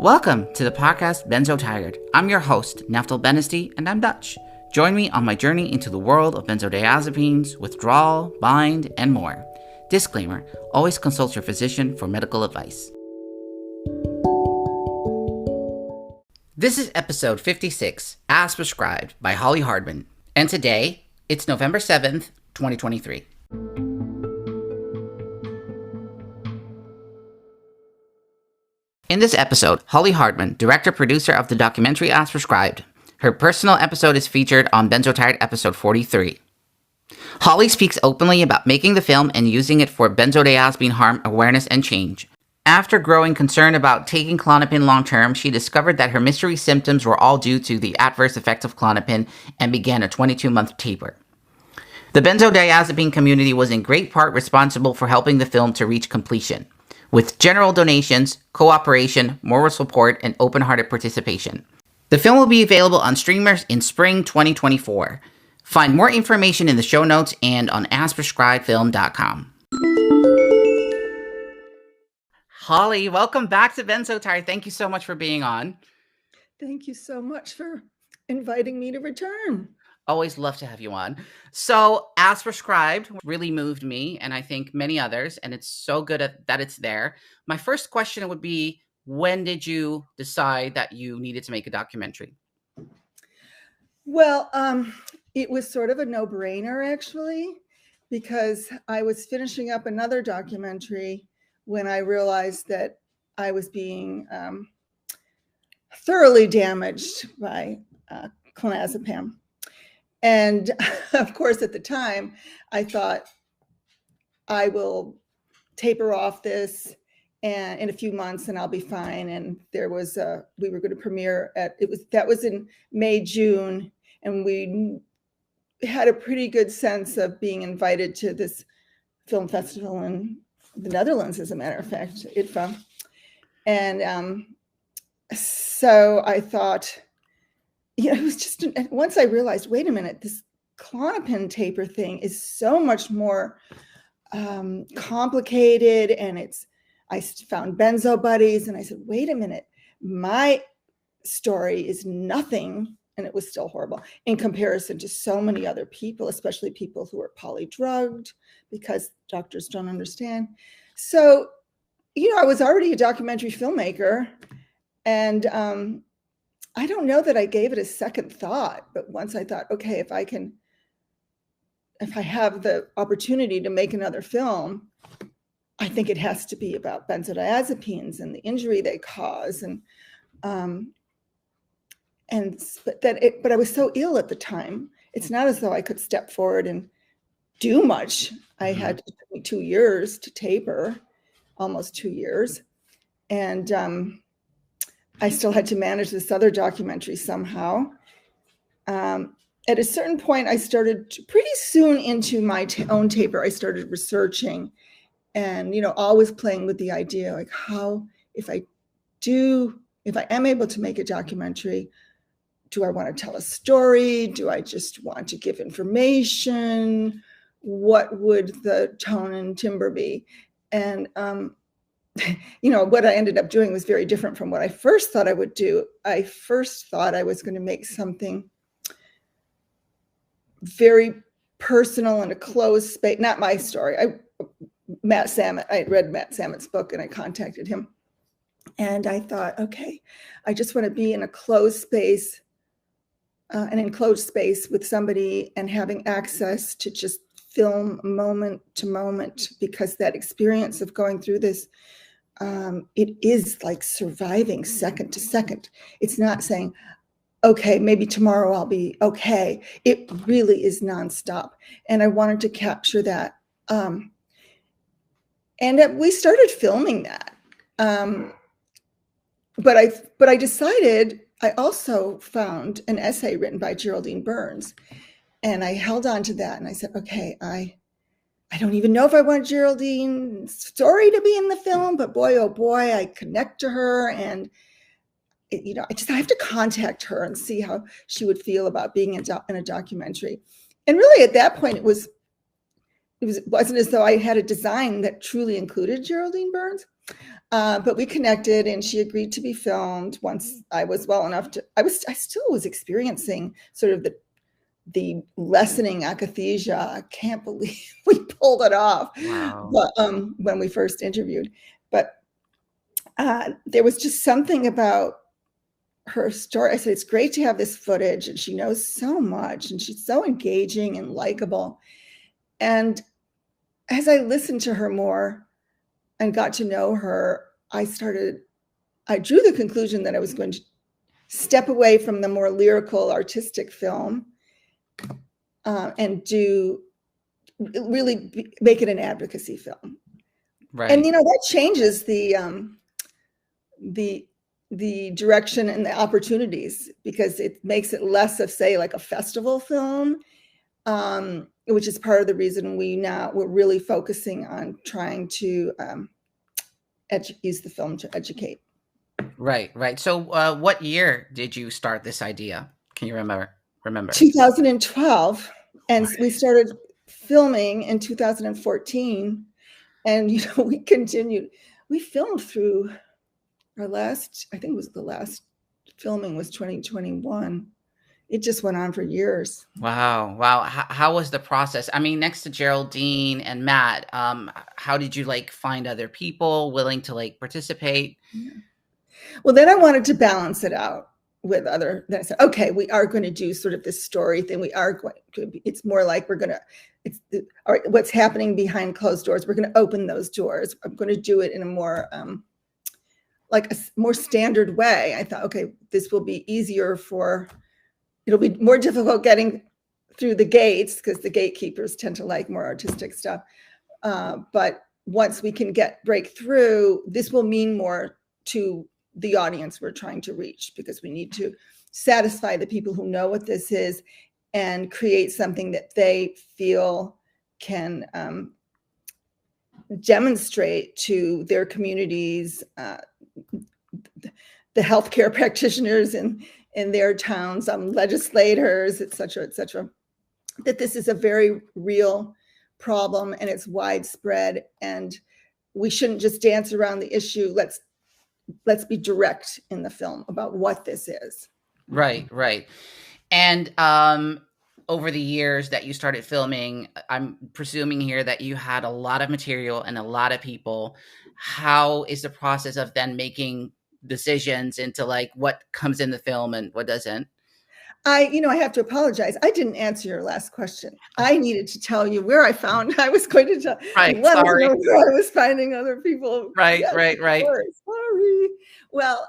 Welcome to the podcast Benzotired. I'm your host, Naftal Benisty, and I'm Dutch. Join me on my journey into the world of benzodiazepines, withdrawal, bind, and more. Disclaimer, always consult your physician for medical advice. This is episode 56, as prescribed by Holly Hardman. And today, it's November 7th, 2023. In this episode, Holly Hardman, director-producer of the documentary As Prescribed. Her personal episode is featured on Benzotired episode 43. Holly speaks openly about making the film and using it for benzodiazepine harm awareness and change. After growing concerned about taking Klonopin long-term, she discovered that her mystery symptoms were all due to the adverse effects of Klonopin and began a 22-month taper. The benzodiazepine community was in great part responsible for helping the film to reach completion, with general donations, cooperation, moral support, and open-hearted participation. The film will be available on streamers in spring 2024. Find more information in the show notes and on asprescribedfilm.com. Holly, welcome back to Benzotired. Thank you so much for being on. Thank you so much for inviting me to return. Always love to have you on. So, As Prescribed really moved me, and I think many others, and it's so good that it's there. My first question would be, when did you decide that you needed to make a documentary? Well, it was sort of a no-brainer, actually, because I was finishing up another documentary when I realized that I was being thoroughly damaged by clonazepam. And of course, at the time, I thought I will taper off this and in a few months and I'll be fine. And there was we were going to premiere that was in May, June, and we had a pretty good sense of being invited to this film festival in the Netherlands, as a matter of fact, IDFA. And so I thought, it was just, once I realized, wait a minute, this Klonopin taper thing is so much more complicated, and I found benzo buddies, and I said, wait a minute, my story is nothing, and it was still horrible, in comparison to so many other people, especially people who are polydrugged, because doctors don't understand. So, I was already a documentary filmmaker, and I don't know that I gave it a second thought, but once I thought, okay, if I have the opportunity to make another film, I think it has to be about benzodiazepines and the injury they cause. But I was so ill at the time. It's not as though I could step forward and do much. I had 2 years to taper, almost 2 years. And I still had to manage this other documentary somehow. At a certain point, I started pretty soon into my own taper. I started researching and, always playing with the idea, like if I am able to make a documentary, do I want to tell a story? Do I just want to give information? What would the tone and timbre be? And, what I ended up doing was very different from what I first thought I would do. I first thought I was going to make something very personal in a closed space. Not my story. I had read Matt Samet's book and I contacted him. And I thought, okay, I just want to be in a closed space, an enclosed space with somebody and having access to just film moment to moment, because that experience of going through this, it is like surviving second to second. It's not saying, okay, maybe tomorrow I'll be okay. It really is nonstop. And I wanted to capture that. And we started filming that. But I decided, I also found an essay written by Geraldine Burns, and I held on to that and I said, okay, I don't even know if I want Geraldine's story to be in the film, but boy, oh boy, I connect to her, and I have to contact her and see how she would feel about being in a documentary. And really at that point, it was wasn't as though I had a design that truly included Geraldine Burns. But we connected, and she agreed to be filmed once I was well enough to. I still was experiencing sort of the lessening akathisia. I can't believe we pulled it off. Wow. But when we first interviewed, but there was just something about her story. I said, it's great to have this footage, and she knows so much, and she's so engaging and likable. And as I listened to her more and got to know her, I drew the conclusion that I was going to step away from the more lyrical, artistic film and make it an advocacy film. Right. And, that changes the direction and the opportunities, because it makes it less of, say, like a festival film, which is part of the reason we're really focusing on trying to use the film to educate. Right. So what year did you start this idea? Can you remember? 2012. And we started filming in 2014. And, we continued. We filmed through I think it was the last filming was 2021. It just went on for years. Wow. How was the process? I mean, next to Geraldine and Matt, how did you find other people willing to participate? Yeah. Well, then I wanted to balance it out with then I said, okay, we are going to do sort of this story thing. We are going to, it's more like all right, what's happening behind closed doors. We're going to open those doors. I'm going to do it in a more, like a more standard way. I thought, okay, this will be easier it'll be more difficult getting through the gates, because the gatekeepers tend to like more artistic stuff. But once we can break through, this will mean more to the audience we're trying to reach, because we need to satisfy the people who know what this is and create something that they feel can demonstrate to their communities, the healthcare practitioners in their towns, legislators, et cetera, that this is a very real problem and it's widespread, and we shouldn't just dance around the issue. Let's be direct in the film about what this is. Right. And over the years that you started filming, I'm presuming here that you had a lot of material and a lot of people. How is the process of then making decisions into what comes in the film and what doesn't? I have to apologize. I didn't answer your last question. I needed to tell you where I was going to tell. Right. You wanted Sorry. to know where I was finding other people. Right. Yes, Right. Sorry. Well,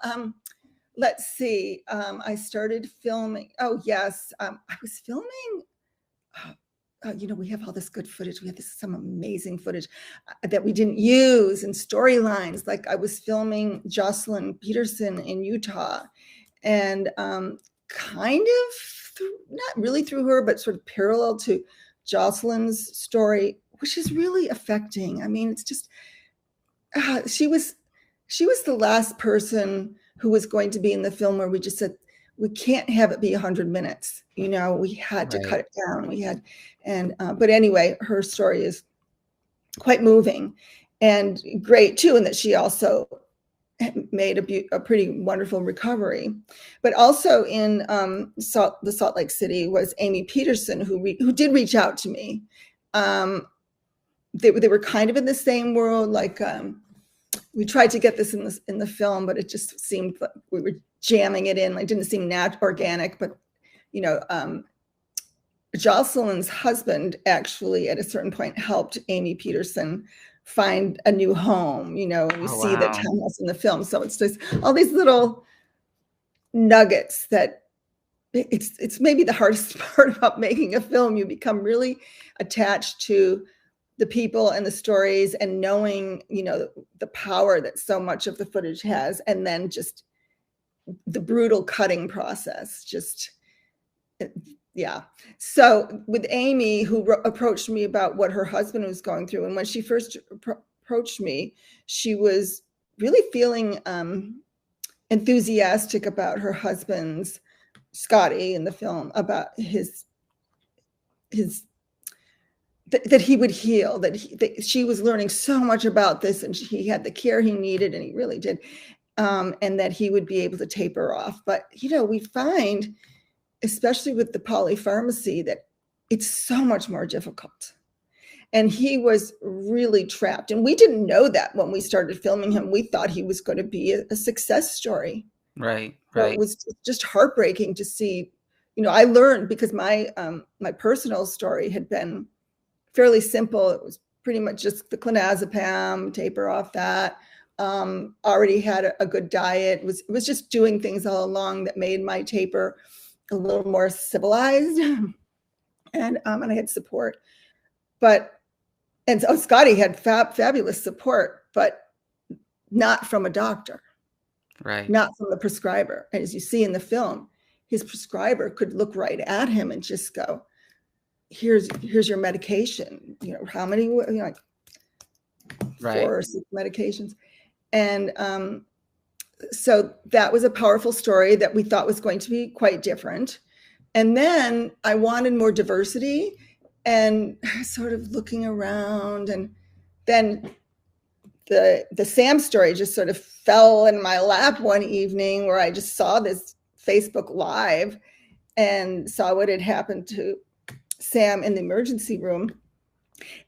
let's see. I started filming. Oh, yes. I was filming. We have all this good footage. We have some amazing footage that we didn't use, and storylines. Like I was filming Jocelyn Peterson in Utah, and kind of not really through her, but sort of parallel to Jocelyn's story, which is really affecting. I mean, it's just she was the last person who was going to be in the film where we just said, we can't have it be 100 minutes. We had to cut it down. But anyway, her story is quite moving and great too, in that she also made a pretty wonderful recovery. But also in the Salt Lake City was Amy Peterson, who did reach out to me. They were kind of in the same world. We tried to get this in the film, but it just seemed like we were jamming it in. It didn't seem organic. But Jocelyn's husband actually, at a certain point, helped Amy Peterson find a new home. And we see the townhouse in the film. So it's just all these little nuggets that it's maybe the hardest part about making a film. You become really attached to the people and the stories, and knowing, the power that so much of the footage has, and then just the brutal cutting process. Yeah. So with Amy, who approached me about what her husband was going through, and when she first approached me, she was really feeling enthusiastic about her husband's, Scotty in the film, about his that he would heal, that she was learning so much about this, and he had the care he needed, and he really did, and that he would be able to taper off. But, we find, especially with the polypharmacy, that it's so much more difficult. And he was really trapped. And we didn't know that when we started filming him. We thought he was going to be a success story. Right. So it was just heartbreaking to see. I learned, because my personal story had been fairly simple. It was pretty much just the clonazepam, taper off that. Already had a good diet. It was just doing things all along that made my taper a little more civilized. And I had support. And so Scotty had fabulous support, but not from a doctor. Right. Not from the prescriber. And as you see in the film, his prescriber could look right at him and just go, here's your medication. How many, like right. 4 or 6 medications. And so that was a powerful story that we thought was going to be quite different. And then I wanted more diversity, and sort of looking around, and then the Sam story just sort of fell in my lap one evening, where I just saw this Facebook Live and saw what had happened to Sam in the emergency room.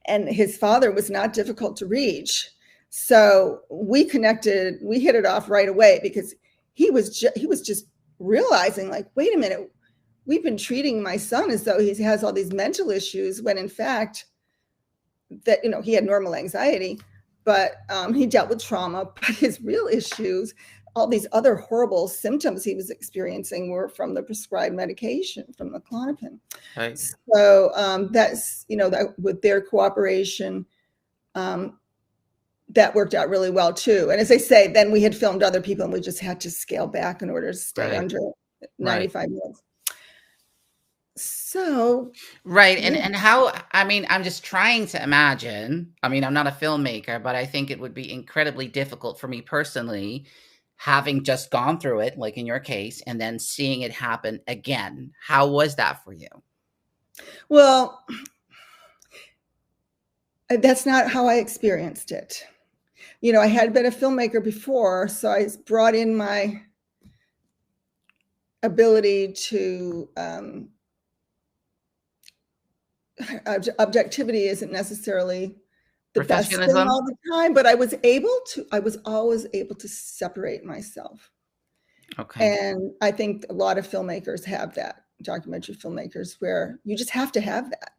And his father was not difficult to reach. So we connected, we hit it off right away, because he was just realizing, like, wait a minute, we've been treating my son as though he has all these mental issues, when in fact that, he had normal anxiety, but he dealt with trauma. But his real issues, all these other horrible symptoms he was experiencing, were from the prescribed medication, from the Klonopin. Right. So that's, that with their cooperation, that worked out really well too. And as I say, then we had filmed other people, and we just had to scale back in order to stay under 95 minutes. So right. And how, I'm just trying to imagine, I'm not a filmmaker, but I think it would be incredibly difficult for me personally, having just gone through it, like in your case, and then seeing it happen again. How was that for you? Well, that's not how I experienced it. I had been a filmmaker before, so I brought in my ability to, objectivity isn't necessarily the best thing all the time, but I was always able to separate myself. Okay. And I think a lot of filmmakers have that, documentary filmmakers, where you just have to have that.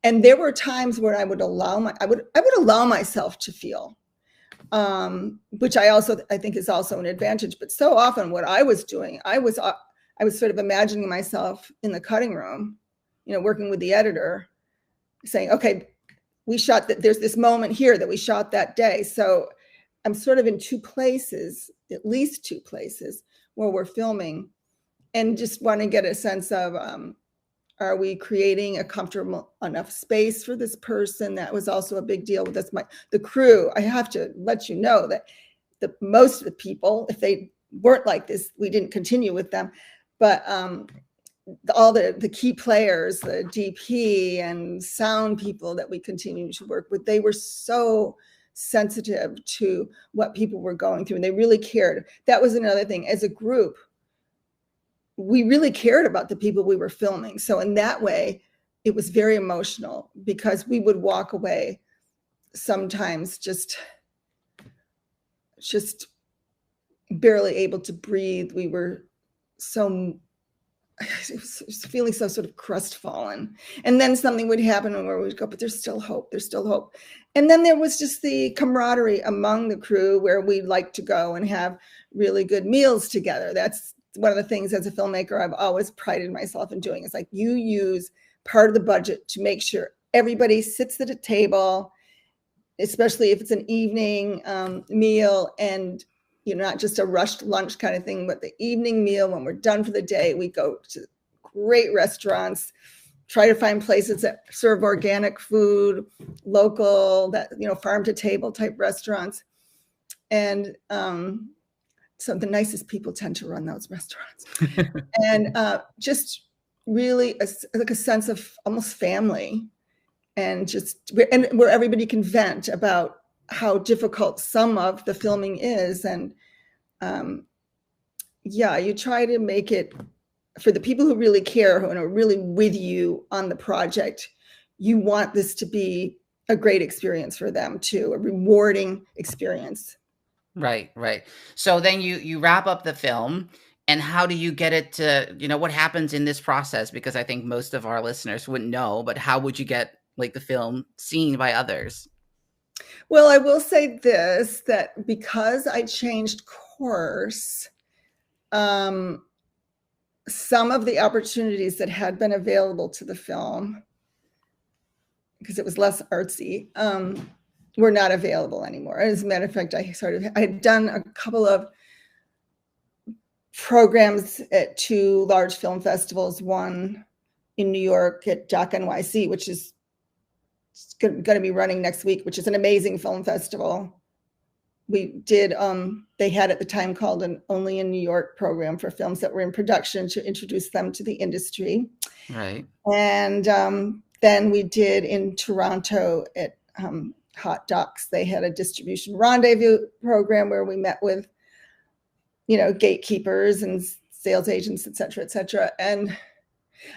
And there were times where I would allow myself to feel, which I think is also an advantage. But so often what I was doing, I was sort of imagining myself in the cutting room, working with the editor, saying, okay, we shot that. There's this moment here that we shot that day. So I'm sort of in at least two places where we're filming, and just want to get a sense of, are we creating a comfortable enough space for this person? That was also a big deal with us. The crew, I have to let you know that most of the people, if they weren't like this, we didn't continue with them. But all the key players, the DP and sound people that we continued to work with, they were so sensitive to what people were going through, and they really cared. That was another thing. As a group, we really cared about the people we were filming. So in that way, it was very emotional, because we would walk away sometimes just barely able to breathe. We were feeling so sort of crestfallen. And then something would happen where we'd go, but there's still hope. There's still hope. And then there was just the camaraderie among the crew, where we'd like to go and have really good meals together. That's one of the things as a filmmaker I've always prided myself in doing. It's like, you use part of the budget to make sure everybody sits at a table, especially if it's an evening meal, and not just a rushed lunch kind of thing, but the evening meal. When we're done for the day, we go to great restaurants, try to find places that serve organic food, local, that, farm to table type restaurants. And so the nicest people tend to run those restaurants. And just really like a sense of almost family. and where everybody can vent about how difficult some of the filming is. And you try to make it for the people who really care, who are really with you on the project. You want this to be a great experience for them too, a rewarding experience. Right, right. So then you wrap up the film, and how do you get it to, what happens in this process? Because I think most of our listeners wouldn't know, but how would you get like the film seen by others? Well, I will say this, that because I changed course, some of the opportunities that had been available to the film, because it was less artsy, were not available anymore. As a matter of fact, I had done a couple of programs at 2 large film festivals, one in New York at Doc NYC, which is going to be running next week, which is an amazing film festival. We did, they had at the time called an Only in New York program for films that were in production to introduce them to the industry. Right. And then we did in Toronto at Hot Docs. They had a distribution rendezvous program where we met with, gatekeepers and sales agents, et cetera, et cetera. And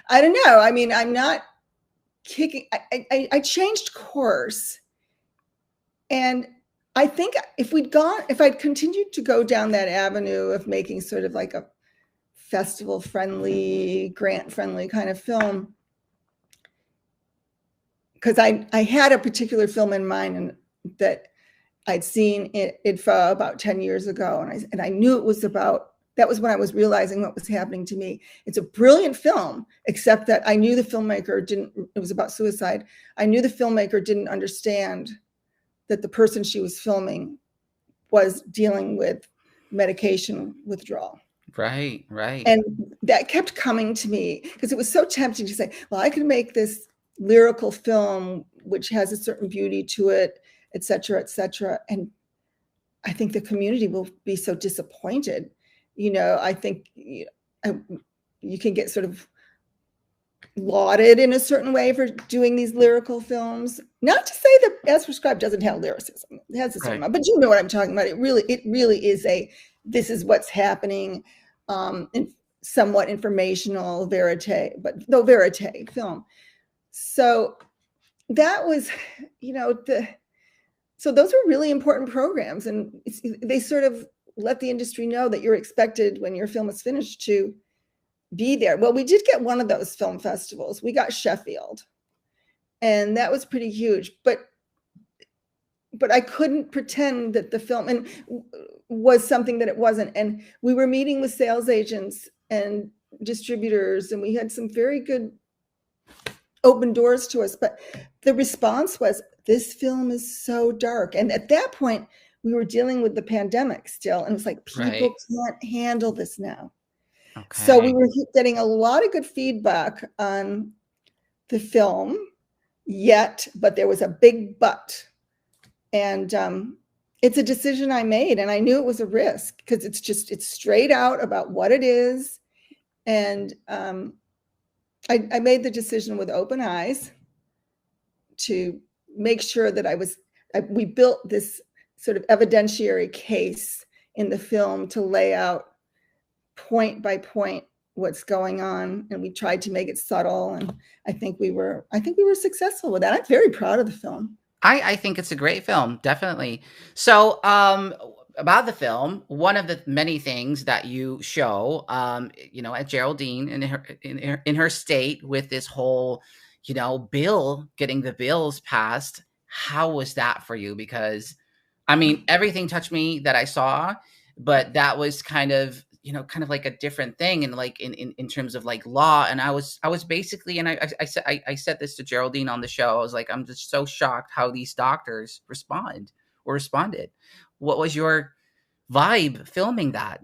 I don't know. I mean, I'm not kicking. I changed course. And I think if I'd continued to go down that avenue of making sort of like a festival friendly, grant friendly kind of film, because I had a particular film in mind and that I'd seen in IDFA about 10 years ago. And I knew it was that was when I was realizing what was happening to me. It's a brilliant film, except that I knew the filmmaker it was about suicide. I knew the filmmaker didn't understand that the person she was filming was dealing with medication withdrawal. Right, right. And that kept coming to me because it was so tempting to say, well, I could make this lyrical film, which has a certain beauty to it, et cetera, et cetera. And I think the community will be so disappointed. I think you can get sort of lauded in a certain way for doing these lyrical films. Not to say that As Prescribed doesn't have lyricism. It has a certain amount, but you know what I'm talking about. It really is this is what's happening, in somewhat informational verite, but no verite film. So that was, so those were really important programs, and they sort of let the industry know that you're expected when your film is finished to be there. Well, we did get one of those film festivals. We got Sheffield, and that was pretty huge. But I couldn't pretend that the film was something that it wasn't. And we were meeting with sales agents and distributors, and we had some very good open doors to us. But the response was, this film is so dark. And at that point, we were dealing with the pandemic still. And it's like, people can't handle this now. Okay. So we were getting a lot of good feedback on the film, but there was a big but. And it's a decision I made, and I knew it was a risk because it's straight out about what it is. And I made the decision with open eyes to make sure that we built this sort of evidentiary case in the film to lay out point by point what's going on, and we tried to make it subtle, and I think we were successful with that. I'm very proud of the film. I think it's a great film, definitely. So about the film, one of the many things that you show, at Geraldine in her state with this whole, bill, getting the bills passed. How was that for you? Because I mean, everything touched me that I saw, but that was kind of like a different thing, and like in terms of like law. And I was basically, and I said this to Geraldine on the show. I was like, I'm just so shocked how these doctors responded. What was your vibe filming that?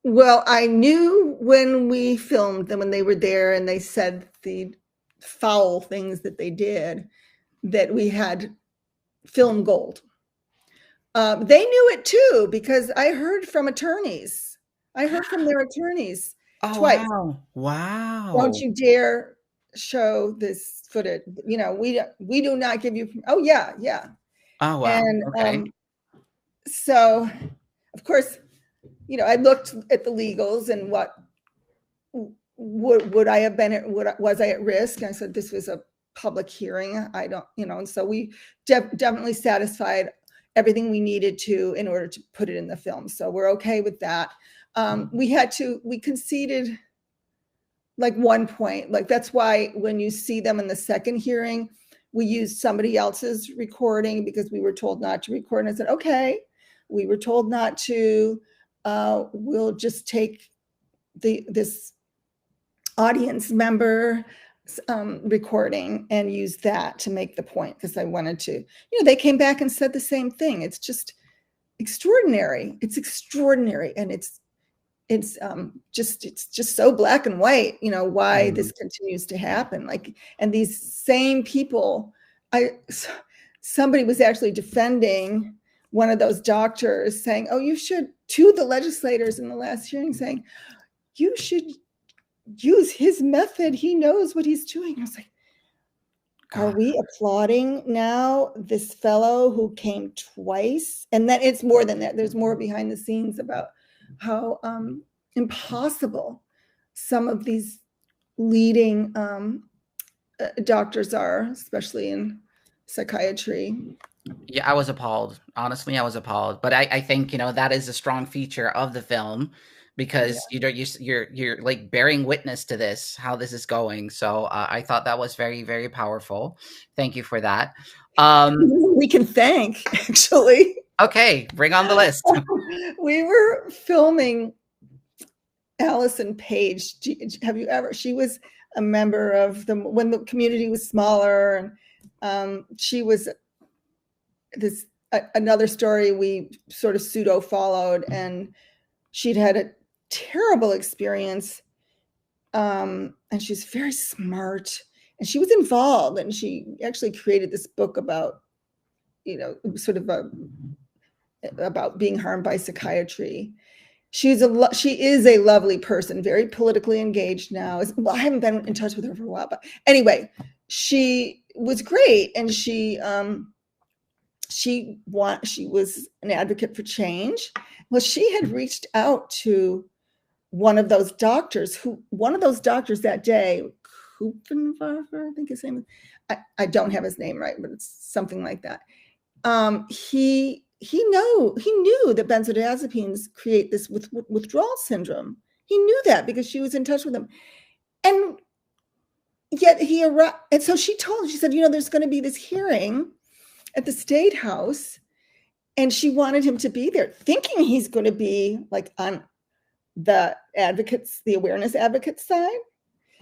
Well, I knew when we filmed them, when they were there and they said the foul things that they did, that we had film gold. They knew it too, because I heard from attorneys. I heard from their attorneys twice. Wow. Don't you dare show this footage. You know, we do not give you. Oh yeah, yeah. Oh, wow. And Okay. so, of course, you know, I looked at the legals and what would I have been? Was I at risk? And I said this was a public hearing. I don't, you know, and so we definitely satisfied everything we needed to in order to put it in the film. So we're okay with that. We conceded like one point. Like that's why when you see them in the second hearing, we used somebody else's recording because we were told not to record. And I said, okay, we were told not to. We'll just take this audience member recording and use that to make the point because I wanted to. You know, they came back and said the same thing. It's just extraordinary. It's extraordinary, and it's just so black and white. You know why this continues to happen. Like, and these same people. Somebody was actually defending one of those doctors, saying, "Oh, you should." To the legislators in the last hearing, saying, "You should use his method. He knows what he's doing." I was like, are we applauding now this fellow who came twice? And then it's more than that. There's more behind the scenes about how impossible some of these leading doctors are, especially in psychiatry. Yeah, I was appalled. Honestly, I was appalled. But I think, you know, that is a strong feature of the film because you're like bearing witness to this, how this is going. So I thought that was very, very powerful. Thank you for that. We can thank, actually. Okay, bring on the list. We were filming Allison Page. Have you ever? She was a member of when the community was smaller, and she was this another story we sort of pseudo followed, and she'd had a terrible experience, and she's very smart, and she was involved, and she actually created this book about, you know, sort of about being harmed by psychiatry. She is a lovely person, very politically engaged now. Well, I haven't been in touch with her for a while, but anyway, she was great, and she was an advocate for change. Well, she had reached out to one of those doctors that day, Kuppenwerfer, I think his name is. I don't have his name right, but it's something like that. He knew that benzodiazepines create this withdrawal syndrome. He knew that because she was in touch with him. And yet and so she said, you know, there's going to be this hearing at the State House, and she wanted him to be there, thinking he's going to be like on the awareness advocates side.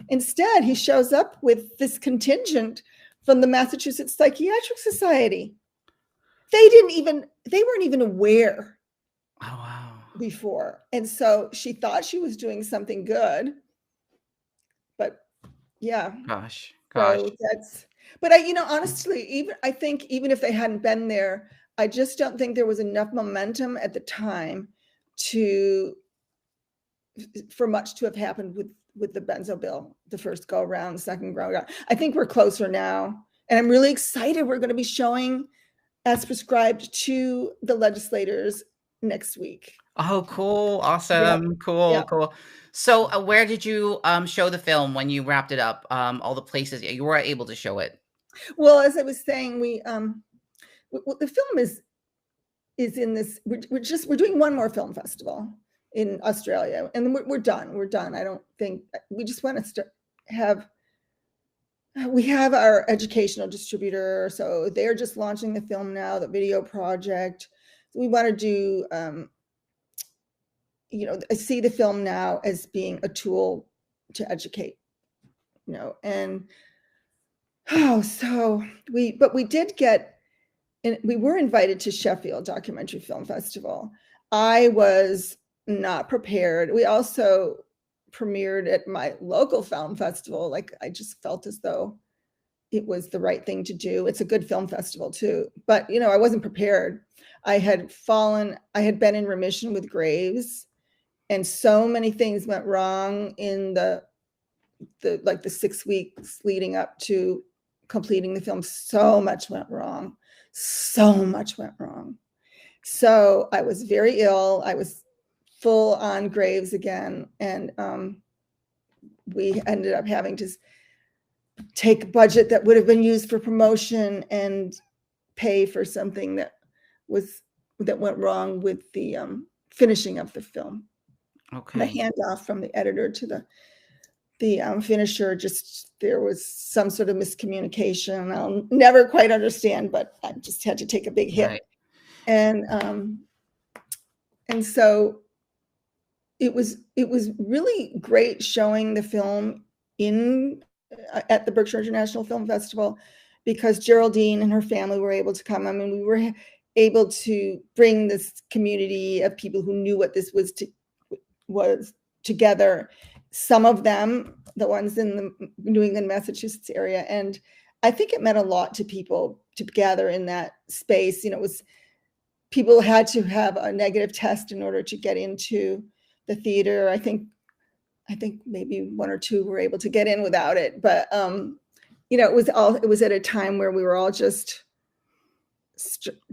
Instead, he shows up with this contingent from the Massachusetts Psychiatric Society. They weren't even aware before. And so she thought she was doing something good, but yeah. Gosh. So but honestly, I think even if they hadn't been there, I just don't think there was enough momentum at the time for much to have happened with the benzo bill, the first go around, the second go around. I think we're closer now. And I'm really excited. We're going to be showing as prescribed to the legislators next week. Oh, cool. Awesome. Yep. Cool. Yep. Cool. So where did you show the film when you wrapped it up? All the places you were able to show it? Well, as I was saying, the film is in this, we're doing one more film festival in Australia, and then we're done. I don't think, we just want to we have our educational distributor, so they're just launching the film now, the video project. We want to do, I see the film now as being a tool to educate, and we did get, and we were invited to Sheffield Documentary Film Festival. I was not prepared. We also premiered at my local film festival. Like, I just felt as though it was the right thing to do. It's a good film festival too, but I wasn't prepared. I had been in remission with Graves, and so many things went wrong in the the 6 weeks leading up to completing the film, so much went wrong. So much went wrong. So I was very ill. I was full on graves again. And we ended up having to take a budget that would have been used for promotion and pay for something that went wrong with the finishing of the film. Okay. The handoff from the editor to the finisher, just there was some sort of miscommunication. I'll never quite understand, but I just had to take a big hit. Right. And so it was really great showing the film at the Berkshire International Film Festival, because Geraldine and her family were able to come. I mean, we were able to bring this community of people who knew what this was together. Some of them, the ones in the New England, Massachusetts area. And I think it meant a lot to people to gather in that space. You know, it was, people had to have a negative test in order to get into the theater. I think maybe one or two were able to get in without it. But, you know, it was at a time where we were all just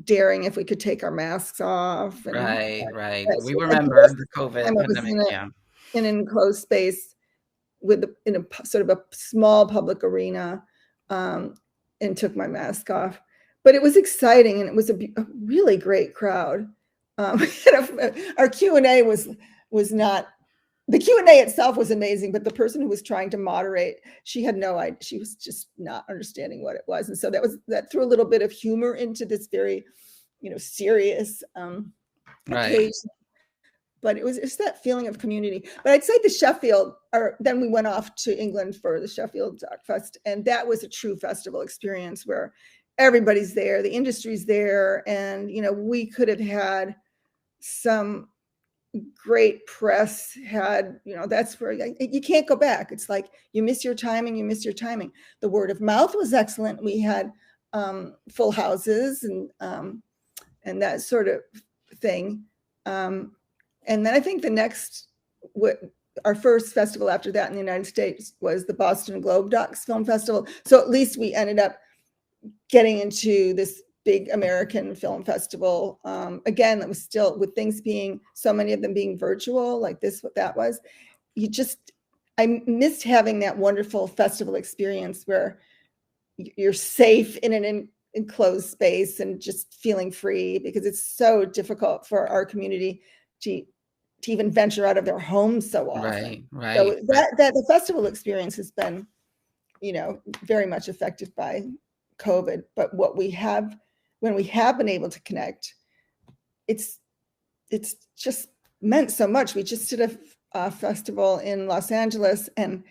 daring if we could take our masks off. And right. We remember the COVID pandemic. In an enclosed space in a sort of a small public arena, and took my mask off. But it was exciting, and it was a really great crowd. Our Q&A was not, the Q&A itself was amazing, but the person who was trying to moderate, she had no idea. She was just not understanding what it was. And so that threw a little bit of humor into this very, you know, serious occasion. But it was just that feeling of community. But I'd say the Sheffield, then we went off to England for the Sheffield Doc Fest, and that was a true festival experience where everybody's there, the industry's there, and, you know, we could have had some great press. That's where you can't go back. It's like you miss your timing. The word of mouth was excellent. We had full houses and that sort of thing. And then I think our first festival after that in the United States was the Boston Globe Docs Film Festival. So at least we ended up getting into this big American film festival. Again, that was still, with things being, so many of them being virtual, like what that was. I missed having that wonderful festival experience where you're safe in an enclosed space and just feeling free, because it's so difficult for our community to even venture out of their homes so often. Right. So that the festival experience has been, you know, very much affected by COVID. But when we have been able to connect, it's just meant so much. We just did a festival in Los Angeles, and,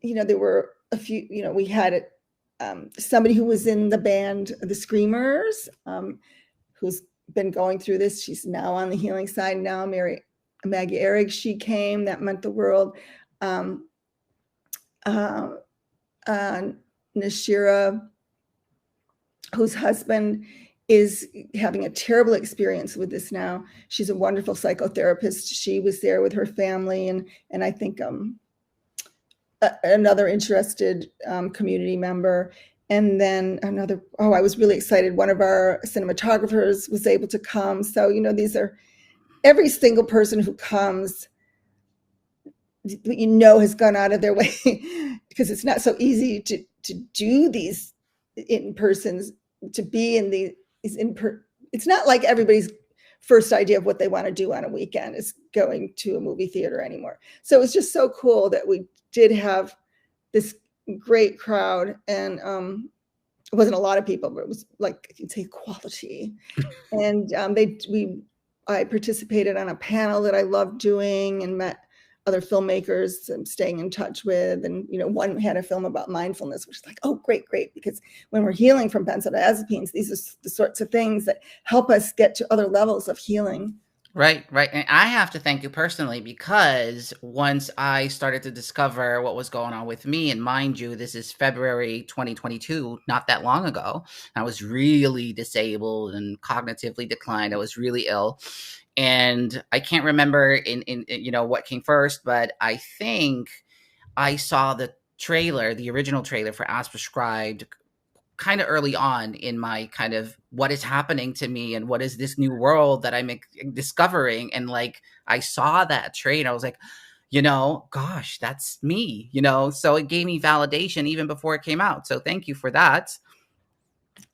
you know, there were a few, you know, we had somebody who was in the band, the Screamers, who's been going through this. She's now on the healing side now. Maggie Ehrig, she came. That meant the world. Nashira, whose husband is having a terrible experience with this now. She's a wonderful psychotherapist. She was there with her family, and I think another interested community member. And then I was really excited. One of our cinematographers was able to come. So, you know, these are, every single person who comes, you know, has gone out of their way, because it's not so easy to do these in-persons, to be in these it's not like everybody's first idea of what they want to do on a weekend is going to a movie theater anymore. So it was just so cool that we did have this great crowd, and it wasn't a lot of people, but it was, like, you'd say, quality. And I participated on a panel that I loved doing, and met other filmmakers I'm staying in touch with. And, you know, one had a film about mindfulness, which is like, oh, great, because when we're healing from benzodiazepines, these are the sorts of things that help us get to other levels of healing. Right. And I have to thank you personally, because once I started to discover what was going on with me, and mind you, this is February 2022, not that long ago, I was really disabled and cognitively declined. I was really ill. And I can't remember in you know what came first, but I think I saw the trailer, the original trailer for As Prescribed, kind of early on in my kind of what is happening to me and what is this new world that I'm discovering. And like, I saw that trade. I was like, gosh, that's me, so it gave me validation even before it came out. So thank you for that.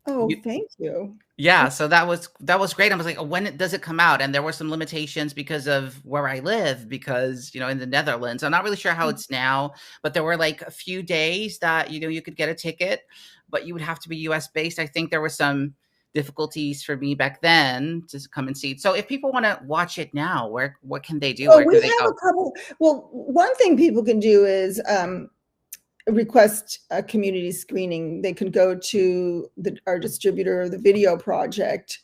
Oh, thank you. Yeah, so that was great. I was like, oh, when does it come out? And there were some limitations because of where I live, because in the Netherlands. I'm not really sure how it's now, but there were like a few days that you could get a ticket, but you would have to be US based. I think there were some difficulties for me back then to come and see it. So if people want to watch it now, what can they do? Oh, Where we do they have go? a couple. Well, one thing people can do is request a community screening. They can go to our distributor, the Video Project,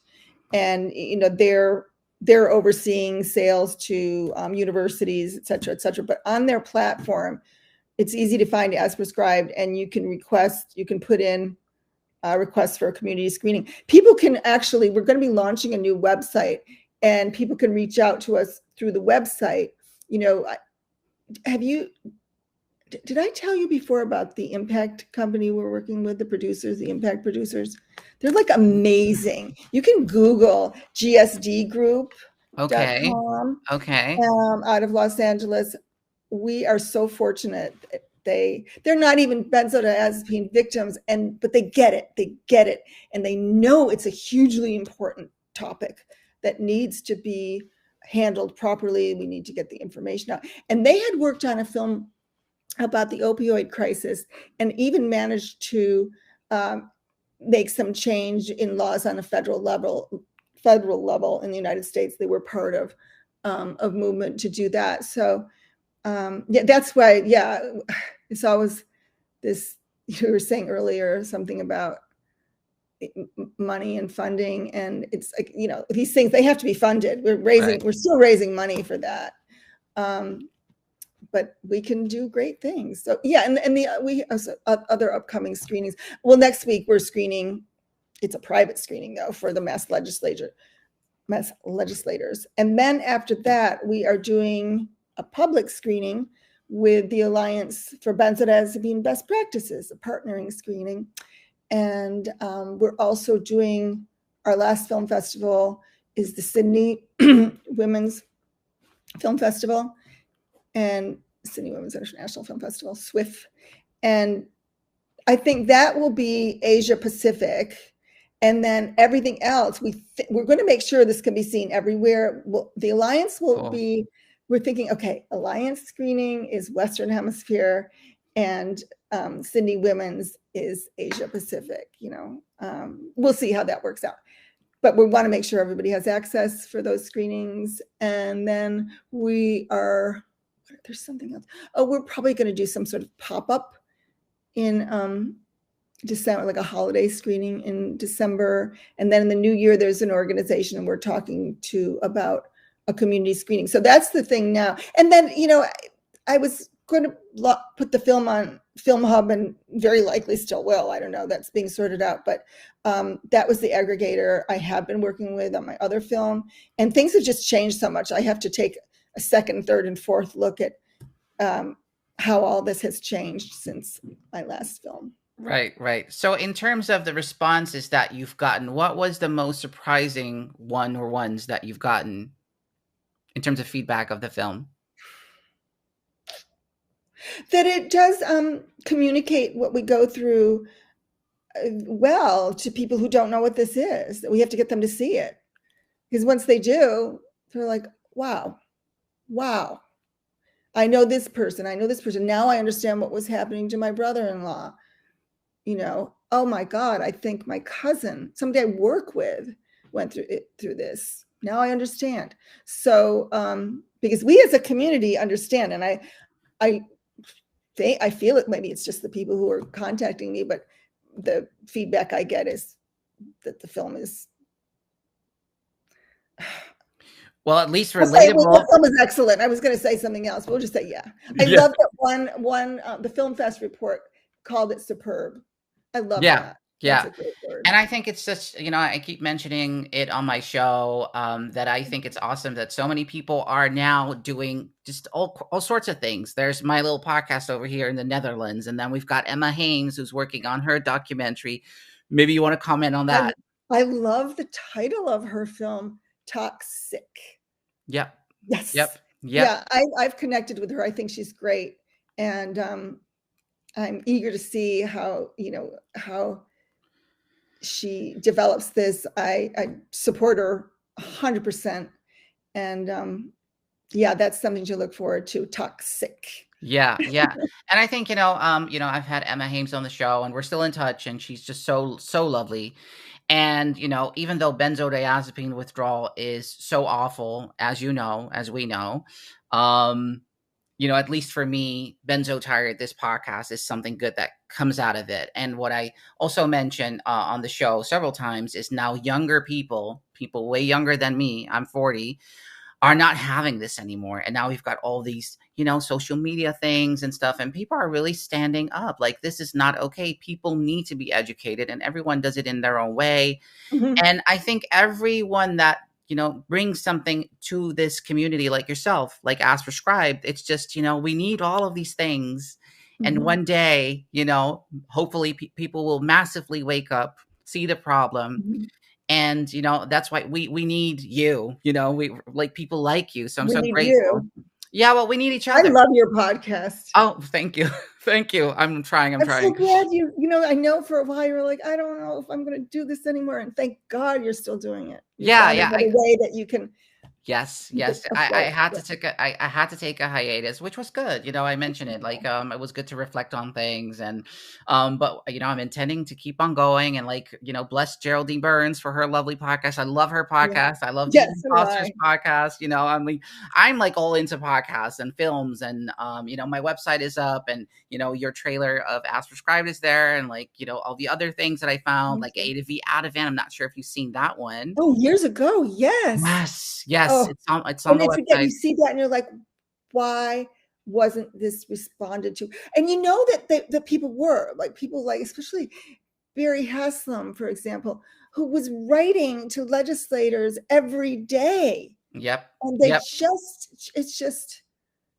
and they're overseeing sales to universities, et cetera, et cetera. But on their platform, it's easy to find As Prescribed, and you can put in requests for a community screening. People can actually, we're going to be launching a new website, and people can reach out to us through the website. Did I tell you before about the impact company we're working with, the producers, the impact producers? They're like amazing. You can Google gsdgroup.com. Okay. Out of Los Angeles. We are so fortunate. They're not even benzodiazepine victims, but they get it, and they know it's a hugely important topic that needs to be handled properly. We need to get the information out. And they had worked on a film about the opioid crisis and even managed to make some change in laws on a federal level in the United States. They were part of movement to do that. So that's why, it's always this, you were saying earlier something about money and funding, and it's like, these things, they have to be funded. We're still raising money for that. But we can do great things. So we have other upcoming screenings. Well, next week we're screening. It's a private screening though for the mass legislators. And then after that, we are doing a public screening with the Alliance for Benzodiazepine Best Practices, a partnering screening. And we're also doing, our last film festival is the Sydney Women's Film Festival and Sydney Women's International Film Festival, SWIFT. And I think that will be Asia Pacific. And then everything else, we're going to make sure this can be seen everywhere. The Alliance will be, we're thinking, okay, Alliance screening is Western Hemisphere, and Sydney Women's is Asia Pacific. We'll see how that works out. But we want to make sure everybody has access for those screenings. And then there's something else. Oh, we're probably going to do some sort of pop-up in December, like a holiday screening in December. And then in the new year, there's an organization we're talking to about a community screening. So that's the thing now. And then, I was going to put the film on Film Hub, and very likely still will. I don't know. That's being sorted out. But that was the aggregator I have been working with on my other film. And things have just changed so much. I have to take a second, third, and fourth look at how all this has changed since my last film. Right. So in terms of the responses that you've gotten, what was the most surprising one or ones that you've gotten in terms of feedback of the film? That it does communicate what we go through well to people who don't know what this is, that we have to get them to see it. Because once they do, they're like, wow, I know this person. Now I understand what was happening to my brother-in-law. Oh my God, I think my cousin, somebody I work with, went through this. Now I understand. So, because we as a community understand, and I feel it, maybe it's just the people who are contacting me, but the feedback I get is that the film is, well, at least relatable. The film is excellent. I was going to say something else, but we'll just say, I love that one the Film Fest report called it superb. I love that. That's Yeah. a great word. And I think it's just, I keep mentioning it on my show, that I think it's awesome that so many people are now doing just all sorts of things. There's my little podcast over here in the Netherlands, and then we've got Emma Haynes who's working on her documentary. Maybe you want to comment on I that. I love the title of her film, Toxic. Yep. Yes. Yep. Yep. Yeah, I've connected with her. I think she's great. And I'm eager to see how, how she develops this. I support her 100%. And yeah, that's something to look forward to. Toxic. Yeah, yeah. And I think, I've had Emma Haynes on the show and we're still in touch and she's just so lovely. And, even though benzodiazepine withdrawal is so awful, as we know, um, at least for me, Benzotired, this podcast is something good that comes out of it. And what I also mentioned on the show several times is now younger people way younger than me, I'm 40, are not having this anymore. And now we've got all these, social media things and stuff, and people are really standing up. Like, this is not okay. People need to be educated, and everyone does it in their own way. Mhm. And I think everyone that, brings something to this community, like yourself, like As Prescribed, it's just, we need all of these things. And Mhm. one day, hopefully people will massively wake up, see the problem, Mhm. and that's why we need you, we like people like you, so I'm We so need grateful. you. Yeah, well, we need each I other. love your podcast. Oh, thank you. Thank you. I'm I'm so trying. glad I know for a while you were like, I don't know if I'm going to do this anymore. And thank God you're still doing it. You Yeah, found yeah, another way that you can yes, keep it yes. I afloat. had Yeah. to take I had to take a hiatus, which was good. I mentioned it, like, it was good to reflect on things. And but I'm intending to keep on going, and, like, bless Geraldine Burns for her lovely podcast. I love her Yeah. podcast. I love Yes, Dean so do Foster's I. podcast. I'm like all into podcasts and films, and my website is up, and your trailer of As Prescribed is there, and, like, all the other things that I found, Thank like you. A to V Out of Van. I'm not sure if you've seen that one. Oh, years ago. Yes. Yes, yes, Oh, it's on and the it's again, website. you see that and you're like, why wasn't this responded to? And you know that the people were like people like, especially Barry Haslam, for example, who was writing to legislators every day. Yep. And Yep. it's just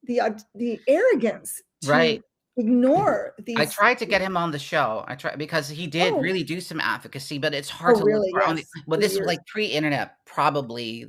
the arrogance Right. to ignore I these. tried to get him on the show. I tried because he did Oh, really do some advocacy, but it's hard oh, to look really? for on the Yes, well, for this was years. like pre-internet probably,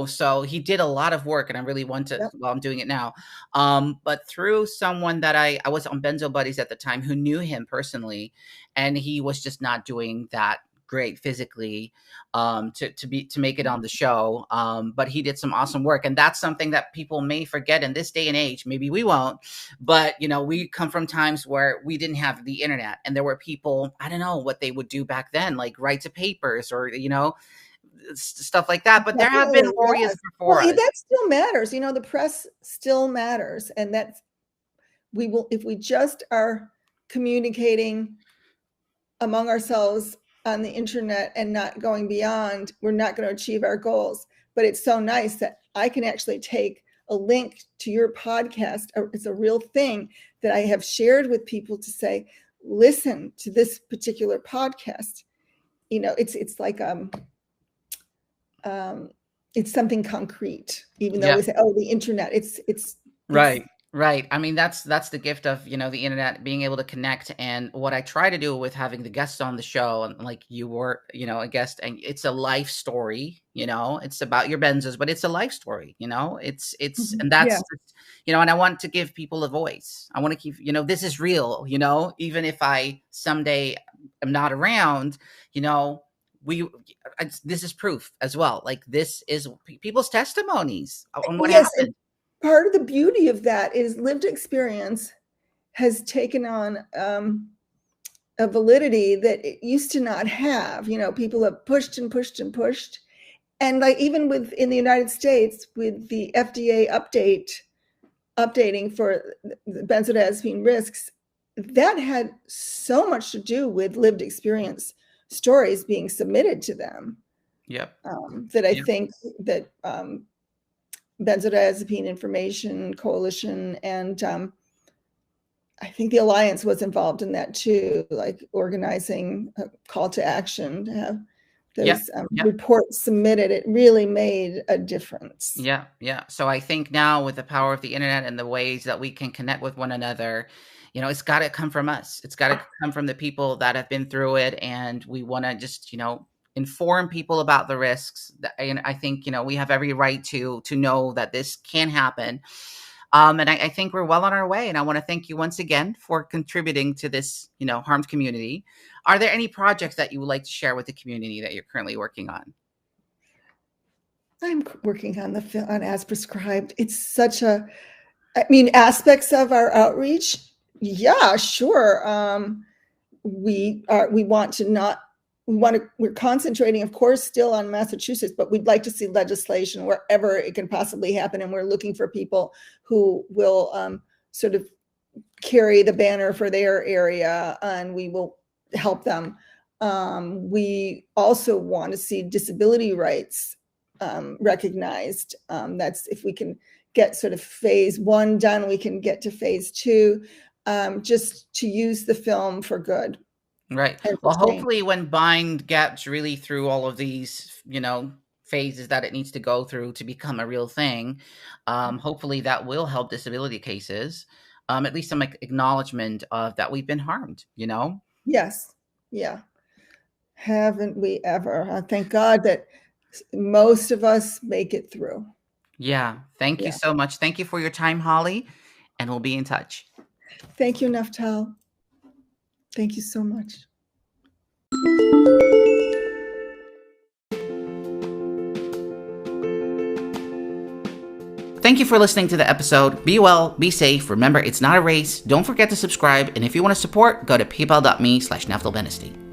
so he did a lot of work, and I really want to Yep. well, I'm doing it now. But through someone that I was on Benzo Buddies at the time who knew him personally, and he was just not doing that great physically, to make it on the show. But he did some awesome work, and that's something that people may forget in this day and age. Maybe we won't, but we come from times where we didn't have the internet, and there were people, I don't know what they would do back then, like write to papers, or stuff like that. But there have been Definitely, warriors yes. Well, before us. that still matters. The press still matters, and that's we will if we just are communicating among ourselves on the internet and not going beyond, we're not going to achieve our goals. But it's so nice that I can actually take a link to your podcast. It's a real thing that I have shared with people to say, listen to this particular podcast. It's like it's something concrete, even though Yeah. we say, oh, the internet. It's Right, right. I mean, that's the gift of, the internet, being able to connect. And what I try to do with having the guests on the show, and like you were, a guest, and it's a life story, it's about your benzos, but it's a life story, and yeah. and I want to give people a voice. I want to keep, this is real, even if I someday am not around, you know, we, this is proof as well. Like, this is people's testimonies on what Yes, and happened. part of the beauty of that is lived experience has taken on a validity that it used to not have. People have pushed and pushed and pushed. And like even in the United States, with the FDA updating for the benzodiazepine risks, that had so much to do with lived experience stories being submitted to them, Yep. that I Yep. think that Benzodiazepine Information Coalition and I think the Alliance was involved in that too, like organizing a call to action to have those reports submitted. It really made a difference. Yeah. So I think now with the power of the internet and the ways that we can connect with one another, it's got to come from us. It's got to come from the people that have been through it. And we want to just, inform people about the risks. And I think, we have every right to know that this can happen. And I think we're well on our way. And I want to thank you once again for contributing to this, harmed community. Are there any projects that you would like to share with the community that you're currently working on? I'm working on the film on As Prescribed. It's such aspects of our outreach. Yeah, sure. We're concentrating, of course, still on Massachusetts, but we'd like to see legislation wherever it can possibly happen. And we're looking for people who will sort of carry the banner for their area, and we will help them. We also want to see disability rights recognized. That's if we can get sort of phase 1 done, we can get to phase 2, just to use the film for good. Right. Well, hopefully when Bind gets really through all of these, phases that it needs to go through to become a real thing, hopefully that will help disability cases, at least some acknowledgement of that we've been harmed, Yes. Yeah. Haven't we ever? Thank God that most of us make it through. Yeah. Thank you so much. Thank you for your time, Holly, and we'll be in touch. Thank you, Naftal. Thank you so much. Thank you for listening to the episode. Be well, be safe. Remember, it's not a race. Don't forget to subscribe. And if you want to support, go to paypal.me/NaftalBenisty.